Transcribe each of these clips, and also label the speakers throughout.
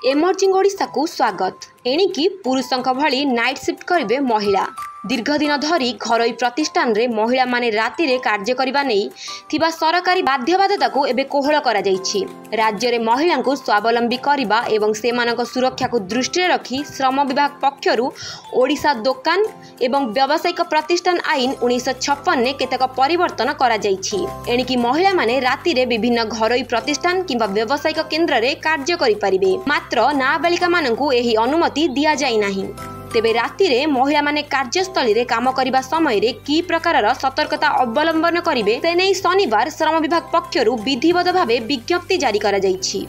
Speaker 1: Emerging Odisha को स्वागत। एणिकी पुरुषों भली नाइट शिफ्ट करेंगे महिला। दीर्घ दिन धरी घरोई प्रतिष्ठान रे महिला माने राति रे कार्य करबा नहीं थिबा सरकारी बाध्यबाधकता को एबे कोहल करा जायछि। राज्य रे महिला को स्वावलंबी करबा एवं सेमानक सुरक्षा को दृष्टि रे रखी श्रम विभाग पक्षरु ओडिशा दुकान एवं व्यावसायिक प्रतिष्ठान आईन 1956 ने केतक परिवर्तन करा जायछि। एणिकी महिला माने राति रे विभिन्न घरोई प्रतिष्ठान किंबा व्यावसायिक केन्द्र रे कार्य करि परिबे, मात्र नाबालिका मानकु एही अनुमति दिया जाय नाही। तेबे राति रे महिला माने कार्यस्थली रे काम करिबा समय रे की प्रकारर सतर्कता अवलंबन करिवे से नै शनिवार श्रम विभाग पक्षरु विधिवत भावे विज्ञप्ति जारी करा जायछि।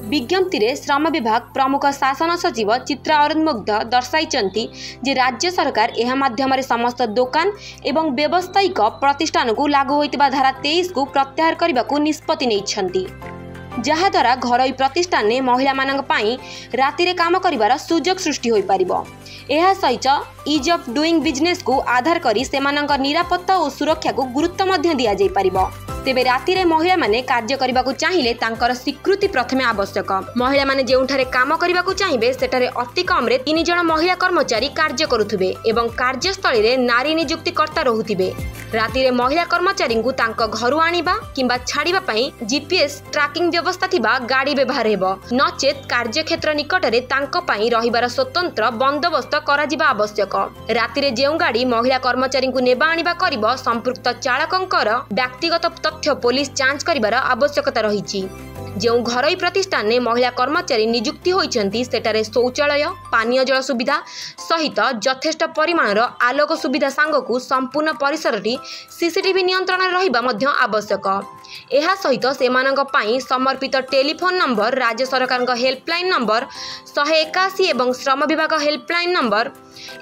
Speaker 1: विज्ञप्ति रे श्रम विभाग प्रमुख शासन सचिव चित्रा अरुणमुग्ध दर्शाइचंती जे राज्य सरकार एहा माध्यम रे समस्त दुकान एवं व्यावसायिक प्रतिष्ठान को लागू होइतबा धारा 23 को प्रत्याहार करबा को निष्पत्ति नैछंती, जहाद्वारा घरोई प्रतिष्ठान ने महिला मानक पाई राति रे काम करिवार सुजोग सृष्टि होई परिबो। एहा सहित इज ऑफ डूइंग बिजनेस को आधार करी सेमानक निरापत्ता और सुरक्षा को गुरुत्व मध्य दिया जाई परिबो। तेबे राति रे महिला माने कार्य करबा को चाहिए तांकर स्वीकृति प्रथमे आवश्यक। महिला माने जेउठारे काम करबा को चाहिए सेठारे अति कम रे 3 जण महिला कर्मचारी कार्य करुथिबे एवं कार्यस्थली रे नारी नियुक्तिकर्ता रहुथिबे। राति रे महिला कर्मचारी को तांको घरु आनिबा किंबा छाड़िबा पई जीपीएस ट्रैकिंग व्यवस्था थिबा गाड़ी व्यवहार हेबो, नचेत कार्यक्षेत्र निकट रे तांको पई रहिबार स्वतंत्र बंदोबस्त करा जिबा आवश्यक। राति रे जेउ गाड़ी महिला कर्मचारी को नेबा आनिबा करिबो संपुक्त चालकंकर व्यक्तिगत तथ्य पुलिस जांच करिबार आवश्यकता रहिछि। जो घरोई प्रतिष्ठान ने महिला कर्मचारी नियुक्ति होइछंती सेटारे शौचालय पानीय जल सुविधा सहित यथेष्ट परिमाणर आलोक सुविधा सांगकु संपूर्ण परिसरटी सीसीटीवी नियंत्रण रहिबा मध्य आवश्यक। एहा सहित सेमानक पाई समर्पित टेलीफोन नंबर राज्य सरकार हेल्पलाइन नंबर 181 एवं श्रम विभाग हेल्पलाइन नंबर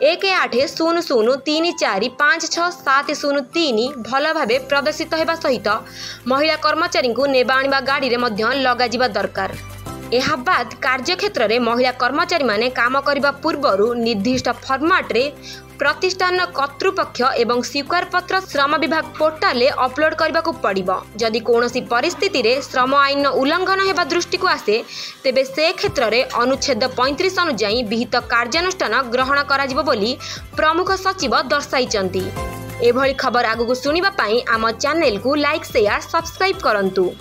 Speaker 1: 180034565703 भल भावे प्रदर्शित हेबा सहित महिला कर्मचारी को नेबा आनिबा गाड़ी रे मध्य लगाजिबा दरकार। एहा बाद कार्यक्षेत्र रे महिला कर्मचारी माने काम करिबा पूर्वरु निर्दिष्ट फॉर्मेट रे प्रतिष्ठान कर्तृपक्ष एवं स्वीकार पत्र श्रम विभाग पोर्टाल अपलोड करने को पड़िबो। जदि कौनसी परिस्थिति रे श्रम आईन उल्लंघन हेबा दृष्टि को आसे तेबे से क्षेत्र रे अनुच्छेद 35 अनुଯାयी विहित कार्यानुष्ठान ग्रहण कराजिबो बोली प्रमुख सचिव दर्शाइचंती। एभली खबर आगु सुनिबा पई आम चैनल को लाइक शेयर सब्सक्राइब करंतु।